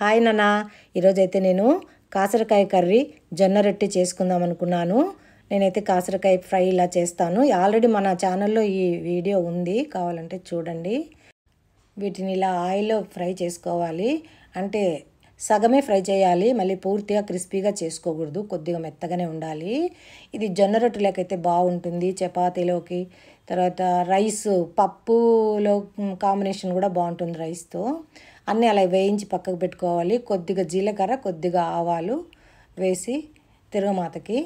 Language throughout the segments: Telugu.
హాయ్ నాన్న, ఈరోజైతే నేను కాసరకాయ కర్రీ జొన్న రొట్టె చేసుకుందాం అనుకున్నాను. నేనైతే కాసరకాయ ఫ్రై ఇలా చేస్తాను. ఆల్రెడీ మన ఛానల్లో ఈ వీడియో ఉంది, కావాలంటే చూడండి. వీటిని ఇలా ఆయిల్లో ఫ్రై చేసుకోవాలి. అంటే సగమే ఫ్రై చేయాలి, మళ్ళీ పూర్తిగా క్రిస్పీగా చేసుకోకూడదు, కొద్దిగా మెత్తగానే ఉండాలి. ఇది జొన్న రొట్టెలకైతే బాగుంటుంది, చపాతీలోకి, తర్వాత రైస్ పప్పులో కాంబినేషన్ కూడా బాగుంటుంది రైస్తో. అన్నీ అలా వేయించి పక్కకు పెట్టుకోవాలి. కొద్దిగా జీలకర్ర, కొద్దిగా ఆవాలు వేసి తిరగమాతకి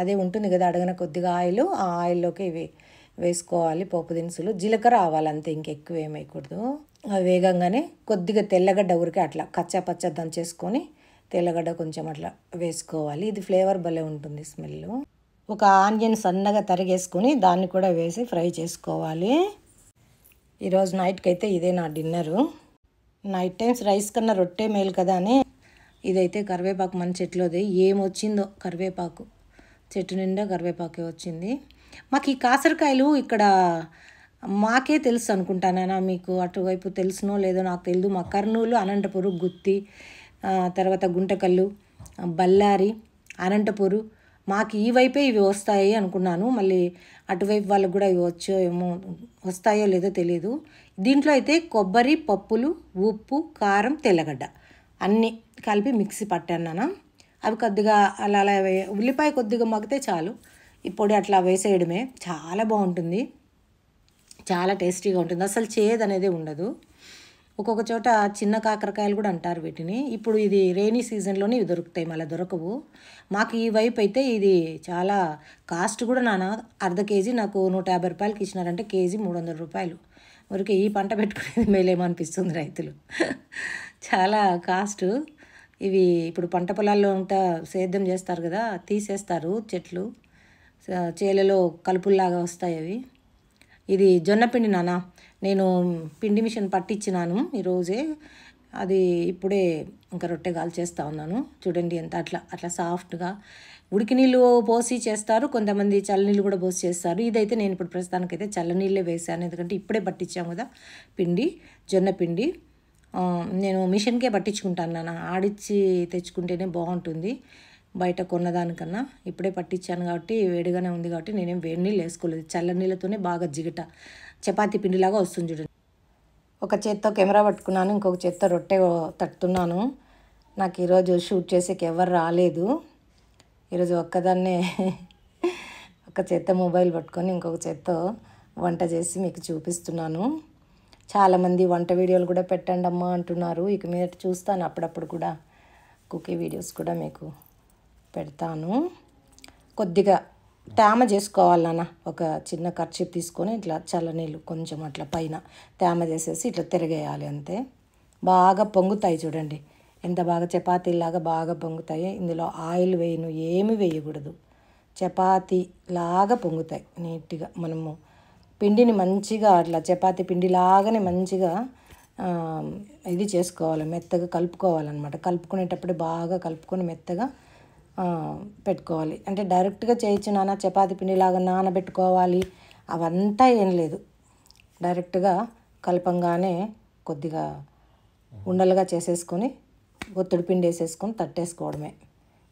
అదే ఉంటుంది కదా అడగన కొద్దిగా ఆయిల్, ఆ ఆయిల్లోకి ఇవి వేసుకోవాలి పోపు దినుసులు. జీలకర్ర ఆవాలు అంతే, ఇంకెక్కువ ఏం వేయకూడదు. అవి వేగంగానే కొద్దిగా తెల్లగడ్డ ఊరికే అట్లా కచ్చా పచ్చా దంచేసుకొని తెల్లగడ్డ కొంచెం అట్లా వేసుకోవాలి. ఇది ఫ్లేవర్ భలే ఉంటుంది, స్మెల్. ఒక ఆనియన్ సన్నగా తరిగేసుకొని దాన్ని కూడా వేసి ఫ్రై చేసుకోవాలి. ఈరోజు నైట్కి అయితే ఇదే నా డిన్నరు. నైట్ టైమ్స్ రైస్ కన్నా రొట్టె మేలు కదా అని ఇదైతే కరివేపాకు మన చెట్లోది. ఏమొచ్చిందో కరివేపాకు, చెట్టు నిండా కరివేపాకే వచ్చింది. మాకు ఈ కాసరకాయలు ఇక్కడ మాకే తెలుసు అనుకుంటానా, మీకు అటువైపు తెలుసునో లేదో నాకు తెలియదు. మా కర్నూలు, అనంతపురం, గుత్తి, తర్వాత గుంటకల్లు, బళ్ళారి, అనంతపురం, మాకు ఈ వైపే ఇవి వస్తాయి అనుకున్నాను. మళ్ళీ అటువైపు వాళ్ళకు కూడా ఇవి ఏమో వస్తాయో లేదో తెలియదు. దీంట్లో అయితే కొబ్బరి, పప్పులు, ఉప్పు, కారం, తెల్లగడ్డ అన్నీ కలిపి మిక్సీ పట్టాను నాన్న. అవి కొద్దిగా అలా అలా ఉల్లిపాయ కొద్దిగా మగ్గితే చాలు, ఈ పొడి అట్లా వేసేయడమే. చాలా బాగుంటుంది, చాలా టేస్టీగా ఉంటుంది, అసలు చేదు అనేది ఉండదు. ఒక్కొక్క చోట చిన్న కాకరకాయలు కూడా అంటారు వీటిని. ఇప్పుడు ఇది రెయినీ సీజన్లోనే ఇవి దొరుకుతాయి, మళ్ళీ దొరకవు. మాకు ఈ వైపు అయితే ఇది చాలా కాస్ట్ కూడా నాన్న. అర్ధ కేజీ నాకు 150 రూపాయలకి ఇచ్చినారంటే కేజీ 300 రూపాయలు. ఊరికి ఈ పంట పెట్టుకునేది మేలేమో అనిపిస్తుంది రైతులు. చాలా కాస్ట్. ఇవి ఇప్పుడు పంట పొలాల్లో అంతా సేద్యం చేస్తారు కదా, తీసేస్తారు చెట్లు, చేలలో కలుపుల్లాగా వస్తాయి అవి. ఇది జొన్న పిండి నాన్న, నేను పిండి మిషన్ పట్టించినాను ఈరోజే. అది ఇప్పుడే ఇంకా రొట్టె కాల్చేస్తూ ఉన్నాను. చూడండి ఎంత అట్లా అట్లా సాఫ్ట్గా. ఉడికి నీళ్ళు పోసి చేస్తారు, కొంతమంది చల్లనీళ్ళు కూడా పోసి చేస్తారు. ఇదైతే నేను ఇప్పుడు ప్రస్తుతానికైతే చల్లనీళ్ళే వేసాను, ఎందుకంటే ఇప్పుడే పట్టించాము కదా పిండి, జొన్న పిండి. నేను మిషన్కే పట్టించుకుంటాను నాన్న, ఆడిచ్చి తెచ్చుకుంటేనే బాగుంటుంది బయట కొన్నదానికన్నా. ఇప్పుడే పట్టించాను కాబట్టి వేడిగానే ఉంది కాబట్టి నేనేం వేడి నీళ్ళు వేసుకోలేదు, చల్ల నీళ్ళతోనే బాగా జిగట చపాతీ పిండిలాగా వస్తుంది చూడండి. ఒక చేత్తో కెమెరా పట్టుకున్నాను, ఇంకొక చేత్తో రొట్టె తట్టుతున్నాను. నాకు ఈరోజు షూట్ చేసేకి ఎవరు రాలేదు. ఈరోజు ఒక్కదాన్నే ఒక చేత్తో మొబైల్ పట్టుకొని ఇంకొక చేత్తో వంట చేసి మీకు చూపిస్తున్నాను. చాలామంది వంట వీడియోలు కూడా పెట్టండి అమ్మా అంటున్నారు. ఇక మీద చూస్తాను, అప్పుడప్పుడు కూడా కుకింగ్ వీడియోస్ కూడా మీకు పెడతాను. కొద్దిగా తేమ చేసుకోవాలి నాన్న. ఒక చిన్న కర్చీప్ తీసుకొని ఇట్లా చల్లనీళ్ళు కొంచెం అట్లా పైన తేమ చేసేసి ఇట్లా తిరగేయాలి అంతే. బాగా పొంగుతాయి చూడండి, ఎంత బాగా చపాతీలాగా బాగా పొంగుతాయి. ఇందులో ఆయిల్ వేయను, ఏమి వేయకూడదు, చపాతీలాగా పొంగుతాయి నీట్గా. మనము పిండిని మంచిగా అట్లా చపాతీ పిండిలాగానే మంచిగా ఇది చేసుకోవాలి, మెత్తగా కలుపుకోవాలన్నమాట. కలుపుకునేటప్పుడు బాగా కలుపుకొని మెత్తగా పెట్టుకోవాలి. అంటే డైరెక్ట్గా చేయొచ్చు నాన్న, చపాతీ పిండిలాగా నానబెట్టుకోవాలి అవంతా ఏం లేదు. డైరెక్ట్గా కలపంగానే కొద్దిగా ఉండలుగా చేసేసుకొని ఒత్తిడి పిండి వేసేసుకొని తట్టేసుకోవడమే.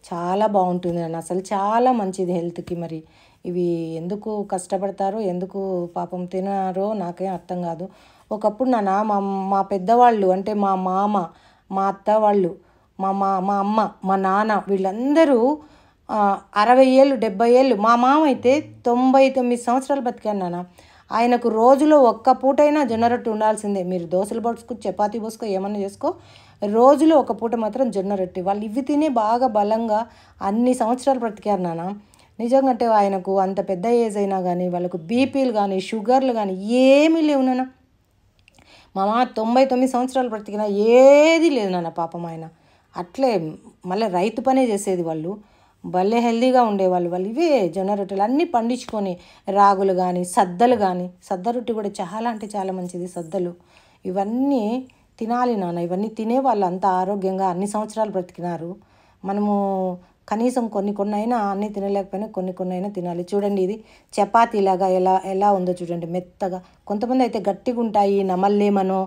చాలా బాగుంటుంది నాన్న, అసలు చాలా మంచిది హెల్త్కి. మరి ఇవి ఎందుకు కష్టపడతారో, ఎందుకు పాపం తినారో నాకేం అర్థం కాదు. ఒకప్పుడు నాన్న మా పెద్దవాళ్ళు, అంటే మా మామ, మా అత్త వాళ్ళు, మా అమ్మ, మా నాన్న, వీళ్ళందరూ 60 ఏళ్ళు 70 ఏళ్ళు. మా మామ అయితే 99 సంవత్సరాలు బతికాను నాన్న. ఆయనకు రోజులో ఒక్క పూటైనా జొన్న రొట్టె ఉండాల్సిందే. మీరు దోశలు పోసుకో, చపాతీ పోసుకో, ఏమన్నా చేసుకో, రోజులో ఒక పూట మాత్రం జొన్న రొట్టె. వాళ్ళు ఇవి తినే బాగా బలంగా అన్ని సంవత్సరాలు బ్రతికారు నాన్న. నిజంగా అంటే ఆయనకు అంత పెద్ద ఏజ్ అయినా కానీ వాళ్ళకు బీపీలు కానీ షుగర్లు కానీ ఏమీ లేవు నాన్న. మా మామ 99 సంవత్సరాలు బ్రతికినా ఏది లేదు నాన్న పాపం. ఆయన అట్లే మళ్ళీ రైతు పనే చేసేది వాళ్ళు, భలే హెల్దీగా ఉండేవాళ్ళు. వాళ్ళు ఇవే జొన్న రొట్టెలు అన్నీ పండించుకొని, రాగులు కానీ సద్దలు కానీ, సద్ద రొట్టె కూడా చాలా అంటే చాలా మంచిది సద్దలు. ఇవన్నీ తినాలి నాన్న, ఇవన్నీ తినే వాళ్ళు అంత ఆరోగ్యంగా అన్ని సంవత్సరాలు బ్రతికినారు. మనము కనీసం కొన్ని అయినా అన్నీ తినలేకపోయినా కొన్ని అయినా తినాలి. చూడండి ఇది చపాతీలాగా ఎలా ఉందో చూడండి, మెత్తగా. కొంతమంది అయితే గట్టిగా ఉంటాయి, నమల్లేమనో,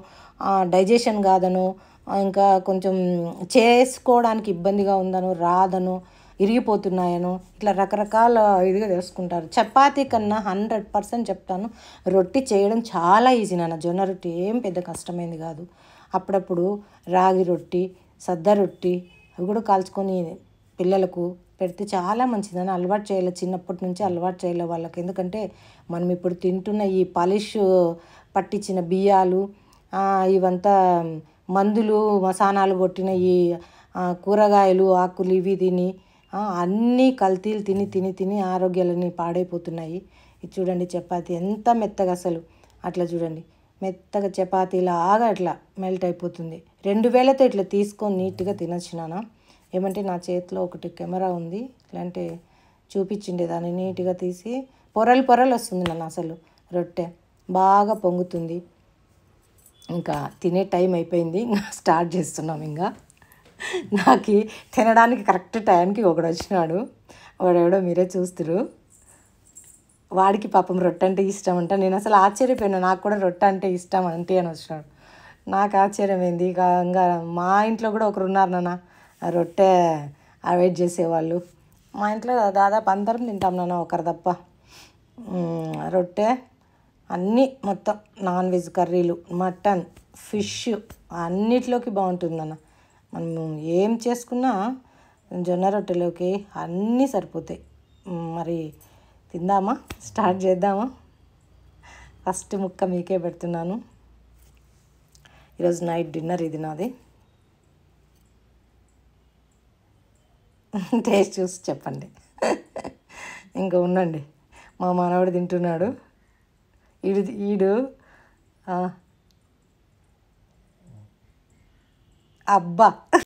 డైజెషన్ కాదనో, ఇంకా కొంచెం చేసుకోవడానికి ఇబ్బందిగా ఉందనో రాదనో ఇరిగిపోతున్నాయనో ఇట్లా రకరకాల ఇదిగా చేసుకుంటారు. చపాతీ కన్నా 100% చెప్తాను, రొట్టి చేయడం చాలా ఈజీ నాన్న. జొన్న రొట్టి ఏం పెద్ద కష్టమైంది కాదు. అప్పుడప్పుడు రాగి రొట్టి, సద్ద రొట్టి అవి కూడా కాల్చుకొని పిల్లలకు పెడితే చాలా మంచిదని అలవాటు చేయాలి. చిన్నప్పటి నుంచి అలవాటు చేయాలి వాళ్ళకి. ఎందుకంటే మనం ఇప్పుడు తింటున్న ఈ పాలిష్ పట్టించిన బియ్యాలు, ఇవంతా మందులు మసానాలు కొట్టిన ఈ కూరగాయలు ఆకులు ఇవి తిని అన్నీ కల్తీలు తిని తిని తిని ఆరోగ్యాలన్నీ పాడైపోతున్నాయి. ఇది చూడండి చపాతీ ఎంత మెత్తగా, అసలు అట్లా చూడండి మెత్తగా చపాతీలాగా అట్లా మెల్ట్ అయిపోతుంది. 2 వేలతో ఇట్లా తీసుకొని నీట్గా తినొచ్చు నాన్న. ఏమంటే నా చేతిలో ఒకటి కెమెరా ఉంది, ఇలాంటి చూపించిండే దాన్ని నీట్గా తీసి పొరలు పొరలు వస్తుంది నాన్న. అసలు రొట్టె బాగా పొంగుతుంది. ఇంకా తినే టైం అయిపోయింది, ఇంకా స్టార్ట్ చేస్తున్నాం. ఇంకా నాకు తినడానికి కరెక్ట్ టైంకి ఒకడు వచ్చినాడు, వాడెవడో మీరే చూస్తురు. వాడికి పాపం రొట్టె అంటే ఇష్టం అంట. నేను అసలు ఆశ్చర్యపోయాను, నాకు కూడా రొట్టె అంటే ఇష్టం అంటే అని వచ్చినాడు. నాకు ఆశ్చర్యమైంది. ఇంకా మా ఇంట్లో కూడా ఒకరు ఉన్నారు నాన్న రొట్టె అవాయిడ్ చేసేవాళ్ళు. మా ఇంట్లో దాదాపు అందరం తింటాం నాన్న, ఒకరు తప్ప. రొట్టె అన్నీ మొత్తం నాన్ వెజ్ కర్రీలు, మటన్, ఫిష్ అన్నిట్లోకి బాగుంటుందన్న. మనము ఏం చేసుకున్నా జొన్న రొట్టెలోకి అన్నీ సరిపోతాయి. మరి తిందామా, స్టార్ట్ చేద్దామా? ఫస్ట్ ముక్క మీకే పెడుతున్నాను. ఈరోజు నైట్ డిన్నర్ ఇది నాది. టేస్ట్ చూసి చెప్పండి. ఇంకా ఉండండి, మా మనవడు తింటున్నాడు. ఈడు అబ్బా